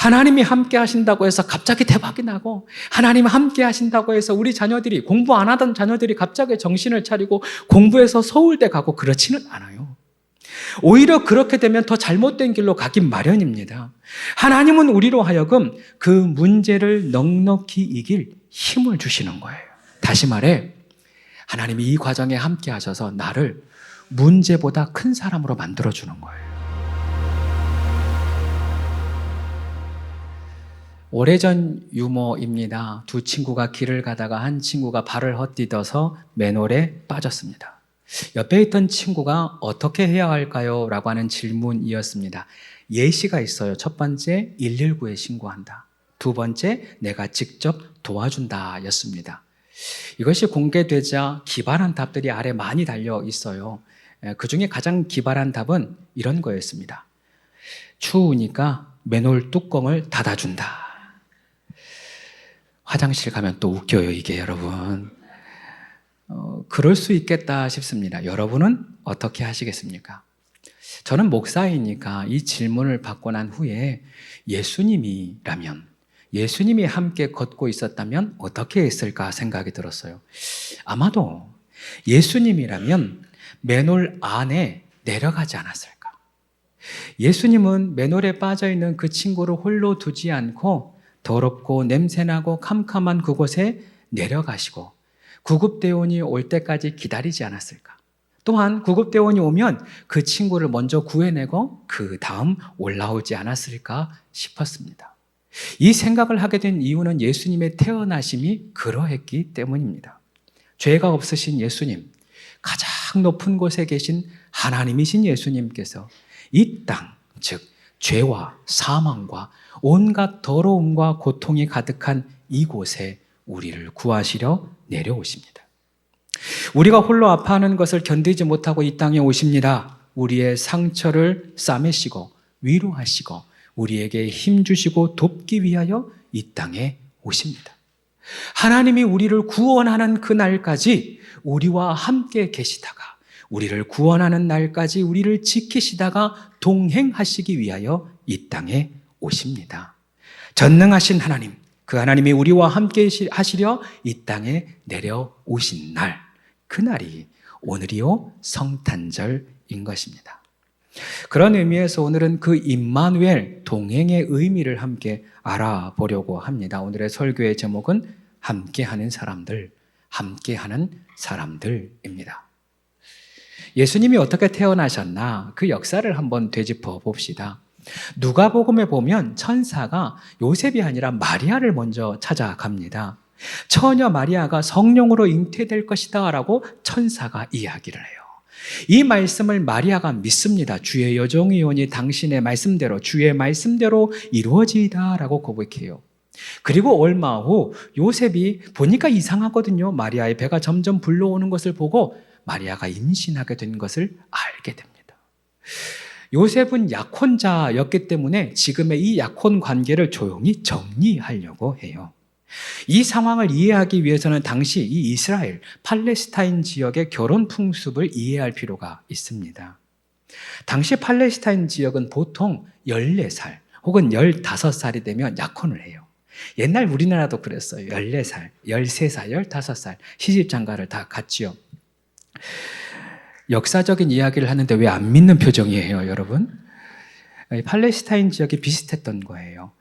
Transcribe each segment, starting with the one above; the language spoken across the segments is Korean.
하나님이 함께 하신다고 해서 갑자기 대박이 나고, 하나님이 함께 하신다고 해서 우리 자녀들이, 공부 안 하던 자녀들이 갑자기 정신을 차리고 공부해서 서울대 가고 그렇지는 않아요. 오히려 그렇게 되면 더 잘못된 길로 가긴 마련입니다. 하나님은 우리로 하여금 그 문제를 넉넉히 이길 힘을 주시는 거예요. 다시 말해, 하나님이 이 과정에 함께 하셔서 나를 문제보다 큰 사람으로 만들어주는 거예요. 오래전 유머입니다. 두 친구가 길을 가다가 한 친구가 발을 헛디뎌서 맨홀에 빠졌습니다. 옆에 있던 친구가 어떻게 해야 할까요? 라고 하는 질문이었습니다. 예시가 있어요. 첫 번째, 119에 신고한다. 두 번째, 내가 직접 도와준다 였습니다. 이것이 공개되자 기발한 답들이 아래 많이 달려 있어요. 그 중에 가장 기발한 답은 이런 거였습니다. 추우니까 맨홀 뚜껑을 닫아준다. 화장실 가면 또 웃겨요, 이게 여러분. 그럴 수 있겠다 싶습니다. 여러분은 어떻게 하시겠습니까? 저는 목사이니까 이 질문을 받고 난 후에 예수님이라면, 예수님이 함께 걷고 있었다면 어떻게 했을까 생각이 들었어요. 아마도 예수님이라면 맨홀 안에 내려가지 않았을까? 예수님은 맨홀에 빠져있는 그 친구를 홀로 두지 않고 더럽고 냄새나고 캄캄한 그곳에 내려가시고 구급대원이 올 때까지 기다리지 않았을까? 또한 구급대원이 오면 그 친구를 먼저 구해내고 그 다음 올라오지 않았을까 싶었습니다. 이 생각을 하게 된 이유는 예수님의 태어나심이 그러했기 때문입니다. 죄가 없으신 예수님, 가장 높은 곳에 계신 하나님이신 예수님께서 이 땅, 즉 죄와 사망과 온갖 더러움과 고통이 가득한 이곳에 우리를 구하시려 내려오십니다. 우리가 홀로 아파하는 것을 견디지 못하고 이 땅에 오십니다. 우리의 상처를 싸매시고 위로하시고 우리에게 힘주시고 돕기 위하여 이 땅에 오십니다. 하나님이 우리를 구원하는 그날까지 우리와 함께 계시다가, 우리를 구원하는 날까지 우리를 지키시다가 동행하시기 위하여 이 땅에 오십니다. 전능하신 하나님, 그 하나님이 우리와 함께 하시려 이 땅에 내려오신 날, 그날이 오늘이요 성탄절인 것입니다. 그런 의미에서 오늘은 그 임마누엘 동행의 의미를 함께 알아보려고 합니다. 오늘의 설교의 제목은 함께하는 사람들, 함께하는 사람들입니다. 예수님이 어떻게 태어나셨나 그 역사를 한번 되짚어 봅시다. 누가복음에 보면 천사가 요셉이 아니라 마리아를 먼저 찾아갑니다. 처녀 마리아가 성령으로 잉태될 것이다 라고 천사가 이야기를 해요. 이 말씀을 마리아가 믿습니다. 주의 여종이오니 당신의 말씀대로, 주의 말씀대로 이루어지이다 라고 고백해요. 그리고 얼마 후 요셉이 보니까 이상하거든요. 마리아의 배가 점점 불러오는 것을 보고 마리아가 임신하게 된 것을 알게 됩니다. 요셉은 약혼자였기 때문에 지금의 이 약혼 관계를 조용히 정리하려고 해요. 이 상황을 이해하기 위해서는 당시 이 이스라엘, 팔레스타인 지역의 결혼 풍습을 이해할 필요가 있습니다. 당시 팔레스타인 지역은 보통 14살 혹은 15살이 되면 약혼을 해요. 옛날 우리나라도 그랬어요. 14살, 13살, 15살 시집장가를 다 갔지요. 역사적인 이야기를 하는데 왜 안 믿는 표정이에요, 여러분? 팔레스타인 지역이 비슷했던 거예요.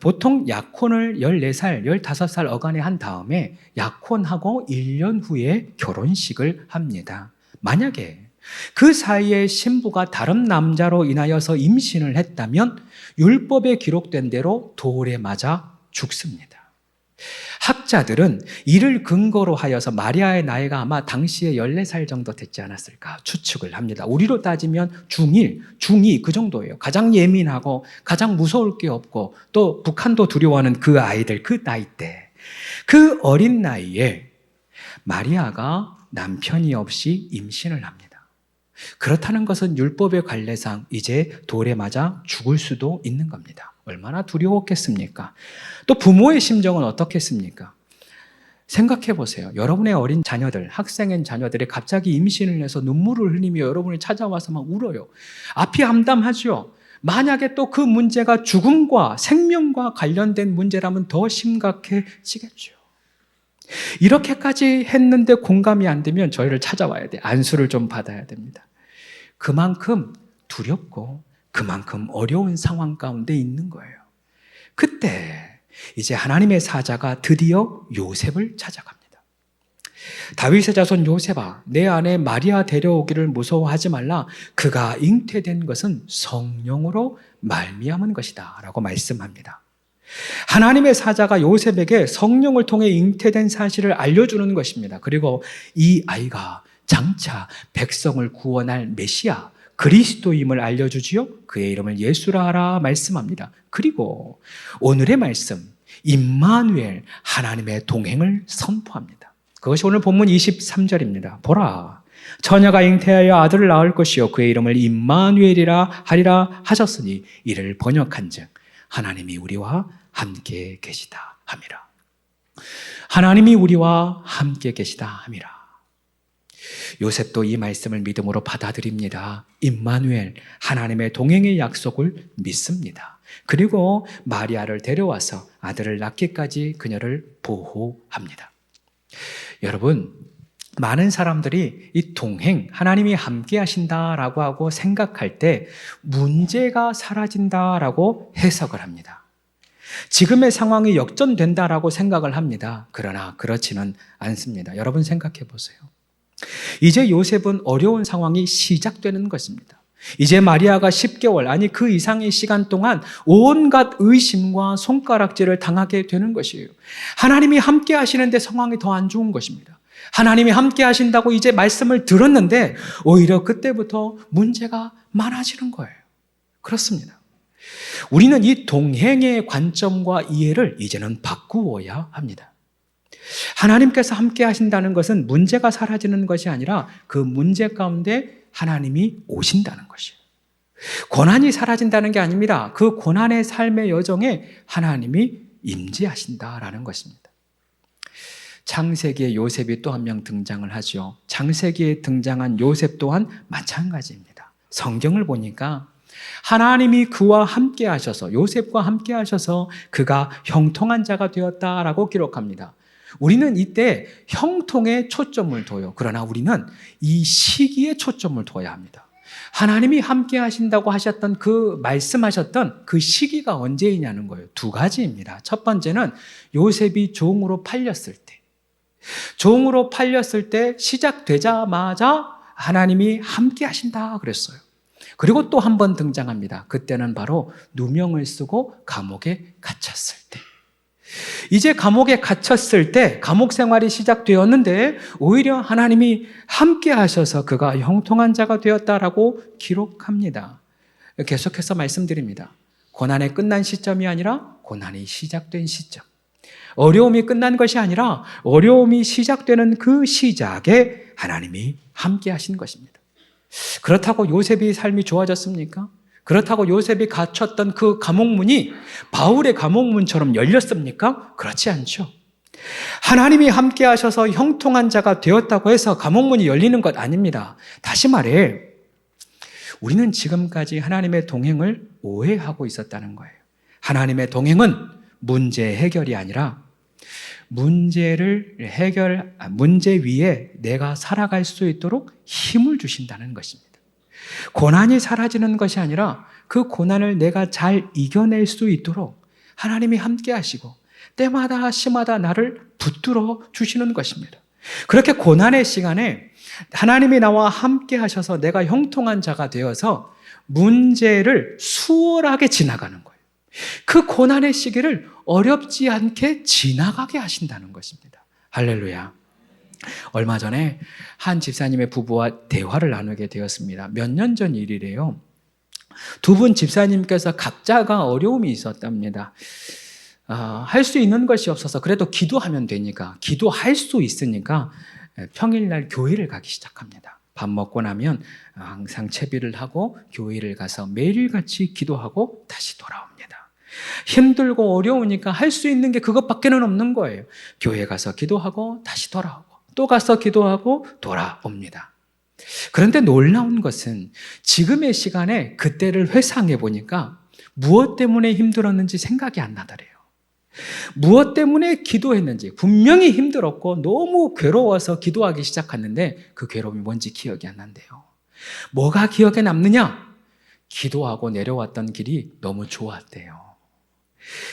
보통 약혼을 14살, 15살 어간에 한 다음에 약혼하고 1년 후에 결혼식을 합니다. 만약에 그 사이에 신부가 다른 남자로 인하여서 임신을 했다면 율법에 기록된 대로 돌에 맞아 죽습니다. 학자들은 이를 근거로 하여서 마리아의 나이가 아마 당시에 14살 정도 됐지 않았을까 추측을 합니다. 우리로 따지면 중1, 중2 그 정도예요. 가장 예민하고 가장 무서울 게 없고 또 북한도 두려워하는 그 아이들, 그 나이 때, 그 어린 나이에 마리아가 남편이 없이 임신을 합니다. 그렇다는 것은 율법의 관례상 이제 돌에 맞아 죽을 수도 있는 겁니다. 얼마나 두려웠겠습니까? 또 부모의 심정은 어떻겠습니까? 생각해 보세요. 여러분의 어린 자녀들, 학생인 자녀들이 갑자기 임신을 해서 눈물을 흘리며 여러분을 찾아와서 막 울어요. 앞이 암담하죠. 만약에 또 그 문제가 죽음과 생명과 관련된 문제라면 더 심각해지겠죠. 이렇게까지 했는데 공감이 안 되면 저희를 찾아와야 돼. 안수를 좀 받아야 됩니다. 그만큼 두렵고 그만큼 어려운 상황 가운데 있는 거예요. 그때 이제 하나님의 사자가 드디어 요셉을 찾아갑니다. 다윗의 자손 요셉아, 내 아내 마리아 데려오기를 무서워하지 말라. 그가 잉태된 것은 성령으로 말미암은 것이다 라고 말씀합니다. 하나님의 사자가 요셉에게 성령을 통해 잉태된 사실을 알려주는 것입니다. 그리고 이 아이가 장차 백성을 구원할 메시아 그리스도임을 알려주지요. 그의 이름을 예수라 하라 말씀합니다. 그리고 오늘의 말씀 임마누엘, 하나님의 동행을 선포합니다. 그것이 오늘 본문 23절입니다. 보라, 처녀가 잉태하여 아들을 낳을 것이요 그의 이름을 임마누엘이라 하리라 하셨으니 이를 번역한즉 하나님이 우리와 함께 계시다 함이라. 하나님이 우리와 함께 계시다 함이라. 요셉도 이 말씀을 믿음으로 받아들입니다. 임마누엘, 하나님의 동행의 약속을 믿습니다. 그리고 마리아를 데려와서 아들을 낳기까지 그녀를 보호합니다. 여러분, 많은 사람들이 이 동행, 하나님이 함께 하신다라고 하고 생각할 때 문제가 사라진다라고 해석을 합니다. 지금의 상황이 역전된다라고 생각을 합니다. 그러나 그렇지는 않습니다. 여러분 생각해 보세요. 이제 요셉은 어려운 상황이 시작되는 것입니다. 이제 마리아가 10개월, 아니 그 이상의 시간 동안 온갖 의심과 손가락질을 당하게 되는 것이에요. 하나님이 함께 하시는데 상황이 더 안 좋은 것입니다. 하나님이 함께 하신다고 이제 말씀을 들었는데 오히려 그때부터 문제가 많아지는 거예요. 그렇습니다. 우리는 이 동행의 관점과 이해를 이제는 바꾸어야 합니다. 하나님께서 함께 하신다는 것은 문제가 사라지는 것이 아니라 그 문제 가운데 하나님이 오신다는 것이에요. 고난이 사라진다는 게 아닙니다. 그 고난의 삶의 여정에 하나님이 임재하신다라는 것입니다. 창세기에 요셉이 또 한 명 등장을 하죠. 창세기에 등장한 요셉 또한 마찬가지입니다. 성경을 보니까 하나님이 그와 함께 하셔서, 요셉과 함께 하셔서 그가 형통한 자가 되었다라고 기록합니다. 우리는 이때 형통에 초점을 둬요. 그러나 우리는 이 시기에 초점을 둬야 합니다. 하나님이 함께 하신다고 하셨던 그 말씀하셨던 그 시기가 언제이냐는 거예요. 두 가지입니다. 첫 번째는 요셉이 종으로 팔렸을 때. 종으로 팔렸을 때 시작되자마자 하나님이 함께 하신다 그랬어요. 그리고 또 한 번 등장합니다. 그때는 바로 누명을 쓰고 감옥에 갇혔을 때. 이제 감옥에 갇혔을 때 감옥 생활이 시작되었는데 오히려 하나님이 함께 하셔서 그가 형통한 자가 되었다라고 기록합니다. 계속해서 말씀드립니다. 고난이 끝난 시점이 아니라 고난이 시작된 시점. 어려움이 끝난 것이 아니라 어려움이 시작되는 그 시작에 하나님이 함께 하신 것입니다. 그렇다고 요셉의 삶이 좋아졌습니까? 그렇다고 요셉이 갇혔던 그 감옥문이 바울의 감옥문처럼 열렸습니까? 그렇지 않죠. 하나님이 함께 하셔서 형통한 자가 되었다고 해서 감옥문이 열리는 것 아닙니다. 다시 말해, 우리는 지금까지 하나님의 동행을 오해하고 있었다는 거예요. 하나님의 동행은 문제 해결이 아니라 문제 위에 내가 살아갈 수 있도록 힘을 주신다는 것입니다. 고난이 사라지는 것이 아니라 그 고난을 내가 잘 이겨낼 수 있도록 하나님이 함께 하시고 때마다 시마다 나를 붙들어 주시는 것입니다. 그렇게 고난의 시간에 하나님이 나와 함께 하셔서 내가 형통한 자가 되어서 문제를 수월하게 지나가는 거예요. 그 고난의 시기를 어렵지 않게 지나가게 하신다는 것입니다. 할렐루야. 얼마 전에 한 집사님의 부부와 대화를 나누게 되었습니다. 몇 년 전 일이래요. 두 분 집사님께서 각자가 어려움이 있었답니다. 할 수 있는 것이 없어서 그래도 기도하면 되니까, 기도할 수 있으니까 평일날 교회를 가기 시작합니다. 밥 먹고 나면 항상 채비를 하고 교회를 가서 매일같이 기도하고 다시 돌아옵니다. 힘들고 어려우니까 할 수 있는 게 그것밖에는 없는 거예요. 교회 가서 기도하고 다시 돌아오고 또 가서 기도하고 돌아옵니다. 그런데 놀라운 것은 지금의 시간에 그때를 회상해 보니까 무엇 때문에 힘들었는지 생각이 안 나더래요. 무엇 때문에 기도했는지 분명히 힘들었고 너무 괴로워서 기도하기 시작했는데 그 괴로움이 뭔지 기억이 안 난대요. 뭐가 기억에 남느냐? 기도하고 내려왔던 길이 너무 좋았대요.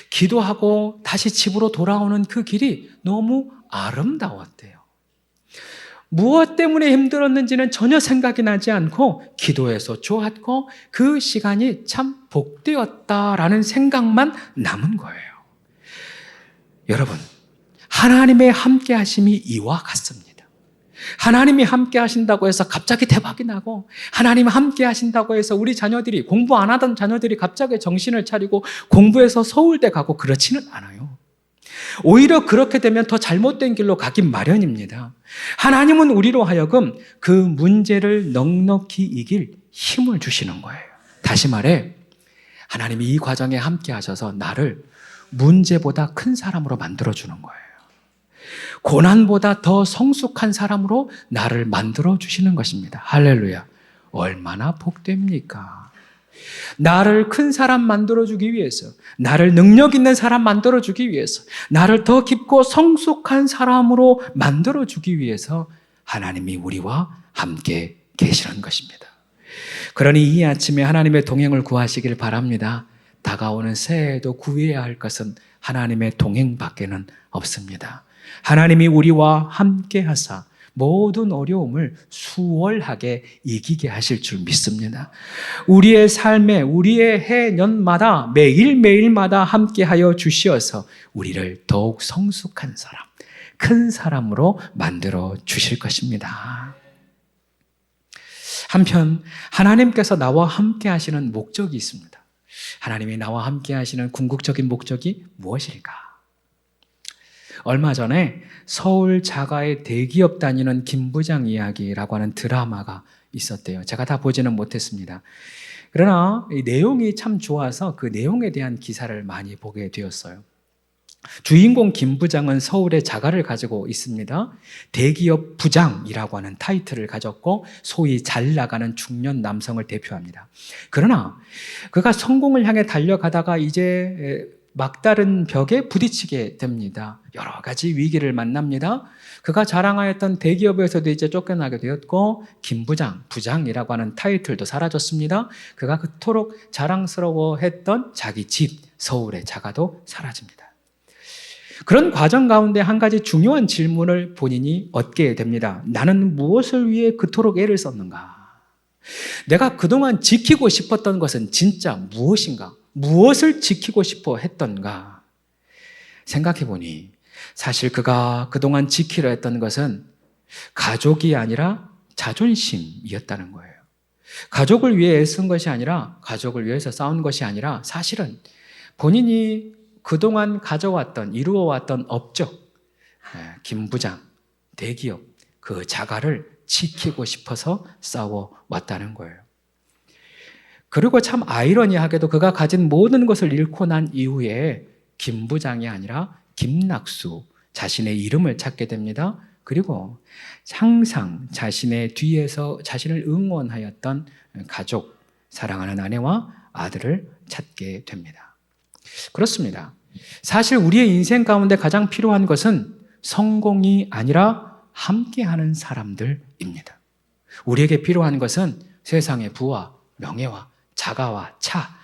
기도하고 다시 집으로 돌아오는 그 길이 너무 아름다웠대요. 무엇 때문에 힘들었는지는 전혀 생각이 나지 않고 기도해서 좋았고 그 시간이 참 복되었다라는 생각만 남은 거예요. 여러분, 하나님의 함께 하심이 이와 같습니다. 하나님이 함께 하신다고 해서 갑자기 대박이 나고 하나님 함께 하신다고 해서 우리 자녀들이 공부 안 하던 자녀들이 갑자기 정신을 차리고 공부해서 서울대 가고 그렇지는 않아요. 오히려 그렇게 되면 더 잘못된 길로 가긴 마련입니다. 하나님은 우리로 하여금 그 문제를 넉넉히 이길 힘을 주시는 거예요. 다시 말해 하나님이 이 과정에 함께 하셔서 나를 문제보다 큰 사람으로 만들어주는 거예요. 고난보다 더 성숙한 사람으로 나를 만들어주시는 것입니다. 할렐루야. 얼마나 복됩니까? 나를 큰 사람 만들어주기 위해서, 나를 능력 있는 사람 만들어주기 위해서, 나를 더 깊고 성숙한 사람으로 만들어주기 위해서 하나님이 우리와 함께 계시는 것입니다. 그러니 이 아침에 하나님의 동행을 구하시길 바랍니다. 다가오는 새해에도 구해야 할 것은 하나님의 동행밖에는 없습니다. 하나님이 우리와 함께 하사 모든 어려움을 수월하게 이기게 하실 줄 믿습니다. 우리의 삶에 우리의 해년마다 매일매일마다 함께하여 주시어서 우리를 더욱 성숙한 사람, 큰 사람으로 만들어 주실 것입니다. 한편 하나님께서 나와 함께 하시는 목적이 있습니다. 하나님이 나와 함께 하시는 궁극적인 목적이 무엇일까? 얼마 전에 서울 자가의 대기업 다니는 김 부장 이야기라고 하는 드라마가 있었대요. 제가 다 보지는 못했습니다. 그러나 이 내용이 참 좋아서 그 내용에 대한 기사를 많이 보게 되었어요. 주인공 김 부장은 서울에 자가를 가지고 있습니다. 대기업 부장이라고 하는 타이틀을 가졌고 소위 잘 나가는 중년 남성을 대표합니다. 그러나 그가 성공을 향해 달려가다가 이제 막다른 벽에 부딪히게 됩니다. 여러 가지 위기를 만납니다. 그가 자랑하였던 대기업에서도 이제 쫓겨나게 되었고 김 부장, 부장이라고 하는 타이틀도 사라졌습니다. 그가 그토록 자랑스러워했던 자기 집, 서울의 자가도 사라집니다. 그런 과정 가운데 한 가지 중요한 질문을 본인이 얻게 됩니다. 나는 무엇을 위해 그토록 애를 썼는가? 내가 그동안 지키고 싶었던 것은 진짜 무엇인가? 무엇을 지키고 싶어 했던가? 생각해 보니 사실 그가 그동안 지키려 했던 것은 가족이 아니라 자존심이었다는 거예요. 가족을 위해 애쓴 것이 아니라, 가족을 위해서 싸운 것이 아니라 사실은 본인이 그동안 가져왔던, 이루어왔던 업적, 김 부장, 대기업, 그 자가를 지키고 싶어서 싸워왔다는 거예요. 그리고 참 아이러니하게도 그가 가진 모든 것을 잃고 난 이후에 김 부장이 아니라 김낙수, 자신의 이름을 찾게 됩니다. 그리고 항상 자신의 뒤에서 자신을 응원하였던 가족, 사랑하는 아내와 아들을 찾게 됩니다. 그렇습니다. 사실 우리의 인생 가운데 가장 필요한 것은 성공이 아니라 함께하는 사람들입니다. 우리에게 필요한 것은 세상의 부와 명예와 자가와 차,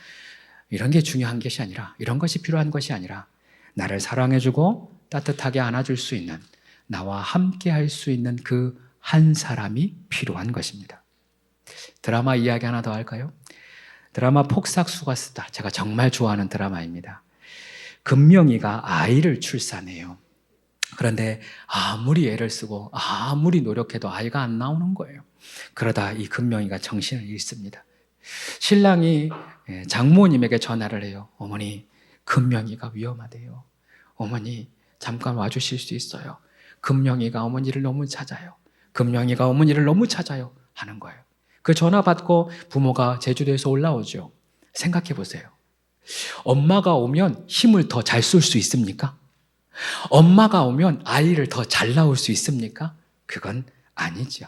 이런 게 중요한 것이 아니라, 이런 것이 필요한 것이 아니라 나를 사랑해주고 따뜻하게 안아줄 수 있는, 나와 함께 할 수 있는 그 한 사람이 필요한 것입니다. 드라마 이야기 하나 더 할까요? 드라마 폭삭수가 쓰다, 제가 정말 좋아하는 드라마입니다. 금명이가 아이를 출산해요. 그런데 아무리 애를 쓰고 아무리 노력해도 아이가 안 나오는 거예요. 그러다 이 금명이가 정신을 잃습니다. 신랑이 장모님에게 전화를 해요. 어머니, 금명이가 위험하대요. 어머니, 잠깐 와주실 수 있어요. 금명이가 어머니를 너무 찾아요. 금명이가 어머니를 너무 찾아요. 하는 거예요. 그 전화 받고 부모가 제주도에서 올라오죠. 생각해 보세요. 엄마가 오면 힘을 더 잘 쏠 수 있습니까? 엄마가 오면 아이를 더 잘 낳을 수 있습니까? 그건 아니죠.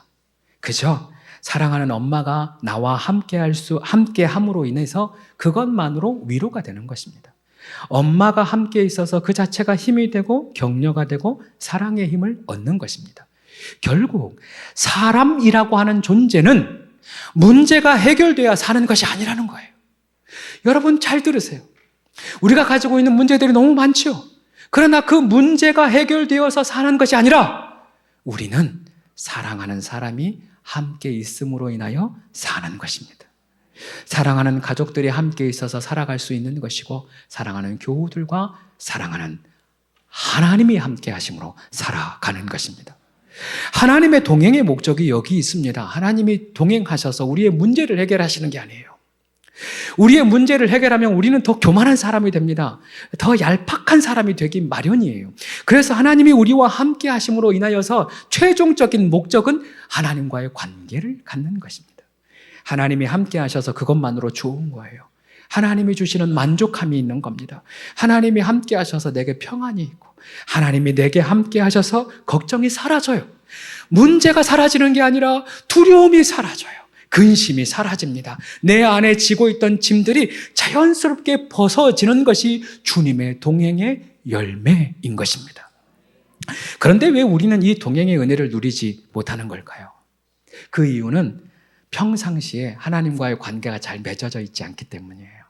그죠? 사랑하는 엄마가 나와 함께 함으로 인해서 그것만으로 위로가 되는 것입니다. 엄마가 함께 있어서 그 자체가 힘이 되고 격려가 되고 사랑의 힘을 얻는 것입니다. 결국 사람이라고 하는 존재는 문제가 해결돼야 사는 것이 아니라는 거예요. 여러분 잘 들으세요. 우리가 가지고 있는 문제들이 너무 많죠. 그러나 그 문제가 해결되어서 사는 것이 아니라 우리는 사랑하는 사람이 함께 있음으로 인하여 사는 것입니다. 사랑하는 가족들이 함께 있어서 살아갈 수 있는 것이고, 사랑하는 교우들과 사랑하는 하나님이 함께 하심으로 살아가는 것입니다. 하나님의 동행의 목적이 여기 있습니다. 하나님이 동행하셔서 우리의 문제를 해결하시는 게 아니에요. 우리의 문제를 해결하면 우리는 더 교만한 사람이 됩니다. 더 얄팍한 사람이 되기 마련이에요. 그래서 하나님이 우리와 함께 하심으로 인하여서 최종적인 목적은 하나님과의 관계를 갖는 것입니다. 하나님이 함께 하셔서 그것만으로 좋은 거예요. 하나님이 주시는 만족함이 있는 겁니다. 하나님이 함께 하셔서 내게 평안이 있고, 하나님이 내게 함께 하셔서 걱정이 사라져요. 문제가 사라지는 게 아니라 두려움이 사라져요. 근심이 사라집니다. 내 안에 지고 있던 짐들이 자연스럽게 벗어지는 것이 주님의 동행의 열매인 것입니다. 그런데 왜 우리는 이 동행의 은혜를 누리지 못하는 걸까요? 그 이유는 평상시에 하나님과의 관계가 잘 맺어져 있지 않기 때문이에요.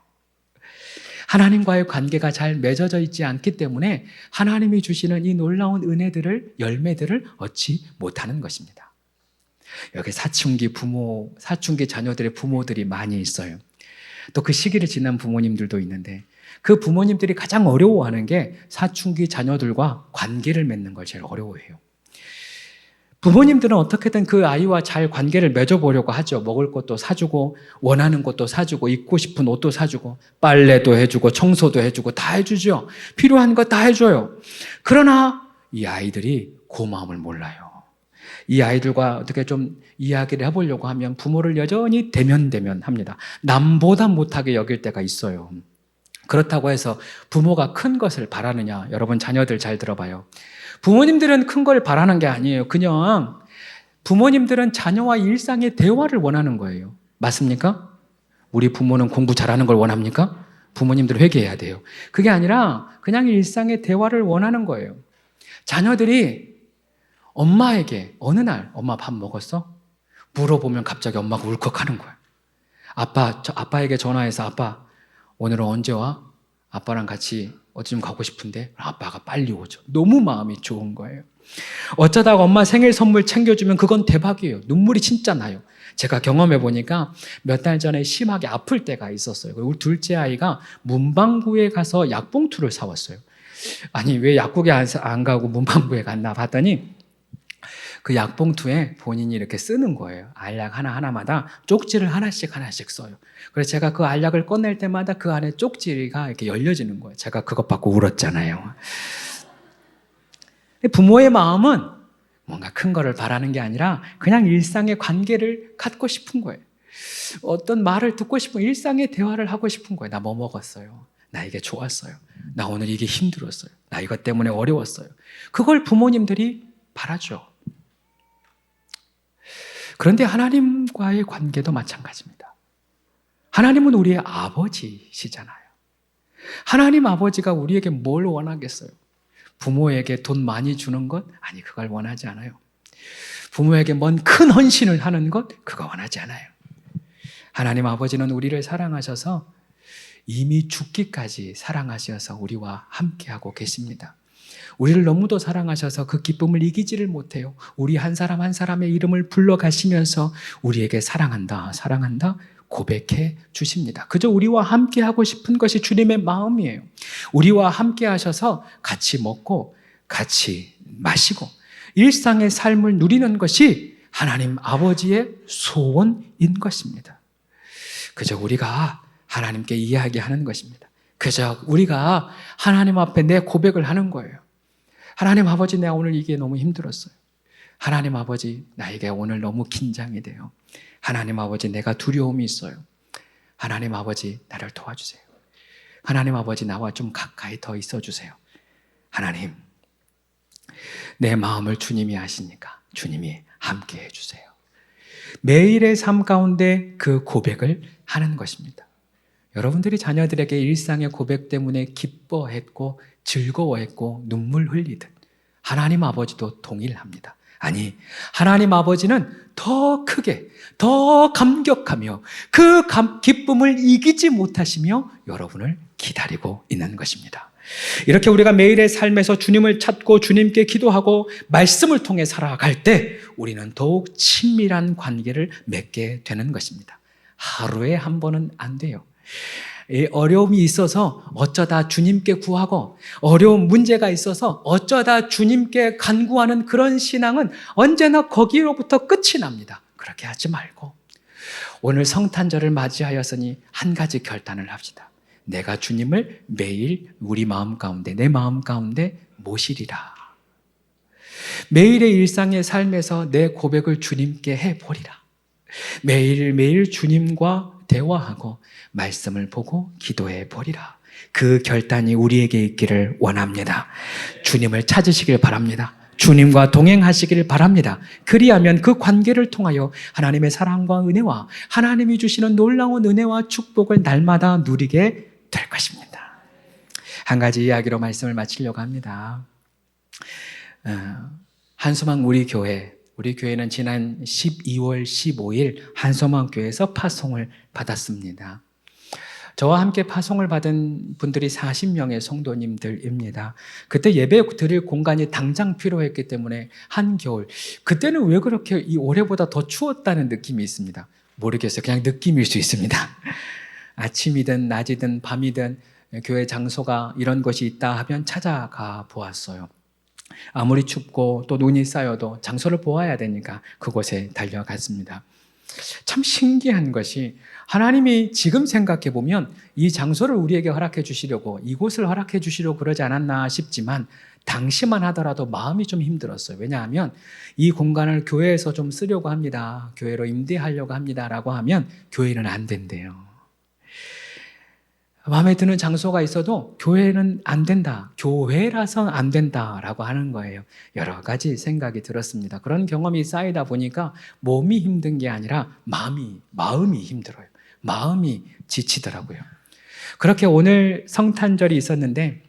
하나님과의 관계가 잘 맺어져 있지 않기 때문에 하나님이 주시는 이 놀라운 은혜들을, 열매들을 얻지 못하는 것입니다. 여기 사춘기 자녀들의 부모들이 많이 있어요. 또 그 시기를 지난 부모님들도 있는데, 그 부모님들이 가장 어려워하는 게 사춘기 자녀들과 관계를 맺는 걸 제일 어려워해요. 부모님들은 어떻게든 그 아이와 잘 관계를 맺어보려고 하죠. 먹을 것도 사주고, 원하는 것도 사주고, 입고 싶은 옷도 사주고, 빨래도 해주고, 청소도 해주고, 다 해주죠. 필요한 거 다 해줘요. 그러나 이 아이들이 고마움을 몰라요. 이 아이들과 어떻게 좀 이야기를 해보려고 하면 부모를 여전히 대면합니다. 남보다 못하게 여길 때가 있어요. 그렇다고 해서 부모가 큰 것을 바라느냐? 여러분 자녀들 잘 들어봐요. 부모님들은 큰 걸 바라는 게 아니에요. 그냥 부모님들은 자녀와 일상의 대화를 원하는 거예요. 맞습니까? 우리 부모는 공부 잘하는 걸 원합니까? 부모님들 회개해야 돼요. 그게 아니라 그냥 일상의 대화를 원하는 거예요. 자녀들이 엄마에게 어느 날 엄마 밥 먹었어? 물어보면 갑자기 엄마가 울컥하는 거야. 아빠에게 전화해서 아빠 오늘은 언제 와? 아빠랑 같이 어디 좀 가고 싶은데 아빠가 빨리 오죠. 너무 마음이 좋은 거예요. 어쩌다가 엄마 생일 선물 챙겨주면 그건 대박이에요. 눈물이 진짜 나요. 제가 경험해 보니까 몇 달 전에 심하게 아플 때가 있었어요. 우리 둘째 아이가 문방구에 가서 약봉투를 사왔어요. 아니 왜 약국에 안 가고 문방구에 갔나 봤더니 그 약봉투에 본인이 이렇게 쓰는 거예요. 알약 하나하나마다 쪽지를 하나씩 써요. 그래서 제가 그 알약을 꺼낼 때마다 그 안에 쪽지가 이렇게 열려지는 거예요. 제가 그것 받고 울었잖아요. 부모의 마음은 뭔가 큰 거를 바라는 게 아니라 그냥 일상의 관계를 갖고 싶은 거예요. 어떤 말을 듣고 싶은, 일상의 대화를 하고 싶은 거예요. 나 뭐 먹었어요? 나 이게 좋았어요. 나 오늘 이게 힘들었어요. 나 이것 때문에 어려웠어요. 그걸 부모님들이 바라죠. 그런데 하나님과의 관계도 마찬가지입니다. 하나님은 우리의 아버지시잖아요. 하나님 아버지가 우리에게 뭘 원하겠어요? 부모에게 돈 많이 주는 것? 아니, 그걸 원하지 않아요. 부모에게 뭔 큰 헌신을 하는 것? 그거 원하지 않아요. 하나님 아버지는 우리를 사랑하셔서 이미 죽기까지 사랑하셔서 우리와 함께하고 계십니다. 우리를 너무도 사랑하셔서 그 기쁨을 이기지를 못해요. 우리 한 사람 한 사람의 이름을 불러가시면서 우리에게 사랑한다, 사랑한다 고백해 주십니다. 그저 우리와 함께 하고 싶은 것이 주님의 마음이에요. 우리와 함께 하셔서 같이 먹고 같이 마시고 일상의 삶을 누리는 것이 하나님 아버지의 소원인 것입니다. 그저 우리가 하나님께 이야기하는 것입니다. 그저 우리가 하나님 앞에 내 고백을 하는 거예요. 하나님 아버지, 내가 오늘 이게 너무 힘들었어요. 하나님 아버지, 나에게 오늘 너무 긴장이 돼요. 하나님 아버지, 내가 두려움이 있어요. 하나님 아버지, 나를 도와주세요. 하나님 아버지, 나와 좀 가까이 더 있어주세요. 하나님, 내 마음을 주님이 아시니까 주님이 함께 해주세요. 매일의 삶 가운데 그 고백을 하는 것입니다. 여러분들이 자녀들에게 일상의 고백 때문에 기뻐했고 즐거워했고 눈물 흘리듯 하나님 아버지도 동일합니다. 아니, 하나님 아버지는 더 크게, 더 감격하며 그 기쁨을 이기지 못하시며 여러분을 기다리고 있는 것입니다. 이렇게 우리가 매일의 삶에서 주님을 찾고 주님께 기도하고 말씀을 통해 살아갈 때 우리는 더욱 친밀한 관계를 맺게 되는 것입니다. 하루에 한 번은 안 돼요. 어려움이 있어서 어쩌다 주님께 구하고 어려운 문제가 있어서 어쩌다 주님께 간구하는 그런 신앙은 언제나 거기로부터 끝이 납니다. 그렇게 하지 말고 오늘 성탄절을 맞이하였으니 한 가지 결단을 합시다. 내가 주님을 매일 우리 마음 가운데, 내 마음 가운데 모시리라. 매일의 일상의 삶에서 내 고백을 주님께 해보리라. 매일매일 주님과 대화하고 말씀을 보고 기도해 보리라. 그 결단이 우리에게 있기를 원합니다. 주님을 찾으시길 바랍니다. 주님과 동행하시길 바랍니다. 그리하면 그 관계를 통하여 하나님의 사랑과 은혜와 하나님이 주시는 놀라운 은혜와 축복을 날마다 누리게 될 것입니다. 한 가지 이야기로 말씀을 마치려고 합니다. 한소망 우리 교회는 지난 12월 15일 한소망교회에서 파송을 받았습니다. 저와 함께 파송을 받은 분들이 40명의 성도님들입니다. 그때 예배 드릴 공간이 당장 필요했기 때문에 한겨울, 그때는 왜 그렇게 이 올해보다 더 추웠다는 느낌이 있습니다. 모르겠어요. 그냥 느낌일 수 있습니다. 아침이든 낮이든 밤이든 교회 장소가 이런 것이 있다 하면 찾아가 보았어요. 아무리 춥고 또 눈이 쌓여도 장소를 보아야 되니까 그곳에 달려갔습니다. 참 신기한 것이 하나님이 지금 생각해 보면 이 장소를 우리에게 허락해 주시려고 이곳을 허락해 주시려고 그러지 않았나 싶지만 당시만 하더라도 마음이 좀 힘들었어요. 왜냐하면 이 공간을 교회에서 좀 쓰려고 합니다. 교회로 임대하려고 합니다. 라고 하면 교회는 안 된대요. 마음에 드는 장소가 있어도 교회는 안 된다. 교회라서 안 된다라고 하는 거예요. 여러 가지 생각이 들었습니다. 그런 경험이 쌓이다 보니까 몸이 힘든 게 아니라 마음이 힘들어요. 마음이 지치더라고요. 그렇게 오늘 성탄절이 있었는데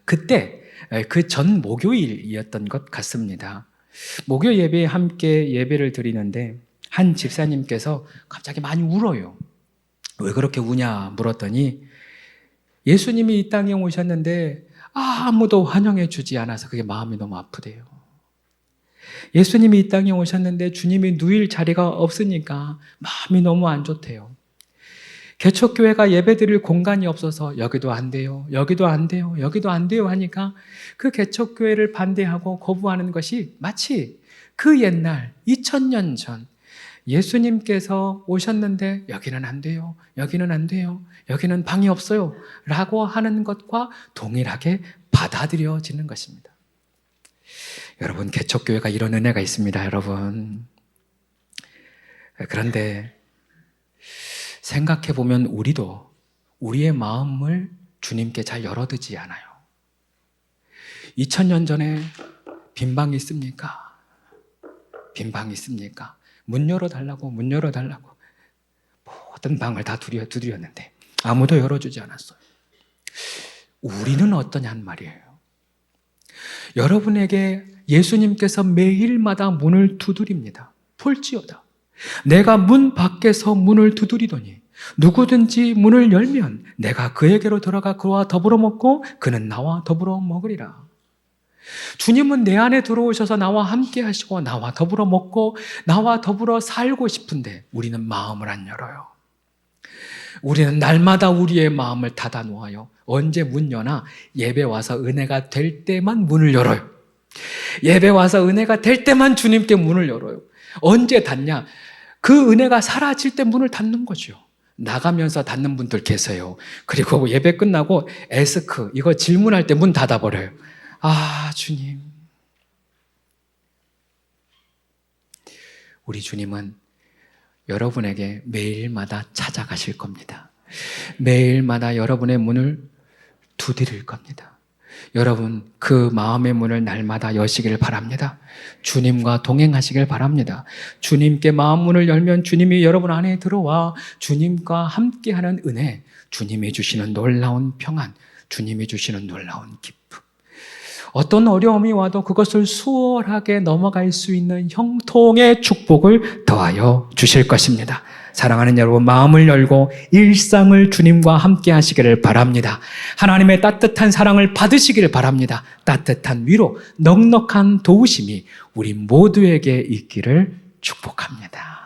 그때 그 전 목요일이었던 것 같습니다. 목요 예배에 함께 예배를 드리는데 한 집사님께서 갑자기 많이 울어요. 왜 그렇게 우냐 물었더니 예수님이 이 땅에 오셨는데 아무도 환영해 주지 않아서 그게 마음이 너무 아프대요. 예수님이 이 땅에 오셨는데 주님이 누일 자리가 없으니까 마음이 너무 안 좋대요. 개척교회가 예배드릴 공간이 없어서 여기도 안 돼요, 여기도 안 돼요, 여기도 안 돼요 하니까 그 개척교회를 반대하고 거부하는 것이 마치 그 옛날 2000년 전 예수님께서 오셨는데 여기는 안 돼요, 여기는 안 돼요, 여기는 방이 없어요 라고 하는 것과 동일하게 받아들여지는 것입니다. 여러분, 개척교회가 이런 은혜가 있습니다. 여러분, 그런데 생각해보면 우리도 우리의 마음을 주님께 잘 열어두지 않아요. 2000년 전에 빈방이 있습니까? 빈방이 있습니까? 문 열어달라고 모든 방을 다 두드렸는데 아무도 열어주지 않았어요. 우리는 어떠냐는 말이에요. 여러분에게 예수님께서 매일마다 문을 두드립니다. 볼지어다 내가 문 밖에서 문을 두드리더니 누구든지 문을 열면 내가 그에게로 들어가 그와 더불어 먹고 그는 나와 더불어 먹으리라. 주님은 내 안에 들어오셔서 나와 함께 하시고 나와 더불어 먹고 나와 더불어 살고 싶은데 우리는 마음을 안 열어요. 우리는 날마다 우리의 마음을 닫아 놓아요. 언제 문 여나 예배 와서 은혜가 될 때만 문을 열어요. 예배 와서 은혜가 될 때만 주님께 문을 열어요. 언제 닫냐? 그 은혜가 사라질 때 문을 닫는 거죠. 나가면서 닫는 분들 계세요. 그리고 예배 끝나고 에스크 이거 질문할 때 문 닫아버려요. 아, 주님. 우리 주님은 여러분에게 매일마다 찾아가실 겁니다. 매일마다 여러분의 문을 두드릴 겁니다. 여러분, 그 마음의 문을 날마다 여시길 바랍니다. 주님과 동행하시길 바랍니다. 주님께 마음 문을 열면 주님이 여러분 안에 들어와 주님과 함께하는 은혜, 주님이 주시는 놀라운 평안, 주님이 주시는 놀라운 기쁨. 어떤 어려움이 와도 그것을 수월하게 넘어갈 수 있는 형통의 축복을 더하여 주실 것입니다. 사랑하는 여러분, 마음을 열고 일상을 주님과 함께 하시기를 바랍니다. 하나님의 따뜻한 사랑을 받으시기를 바랍니다. 따뜻한 위로, 넉넉한 도우심이 우리 모두에게 있기를 축복합니다.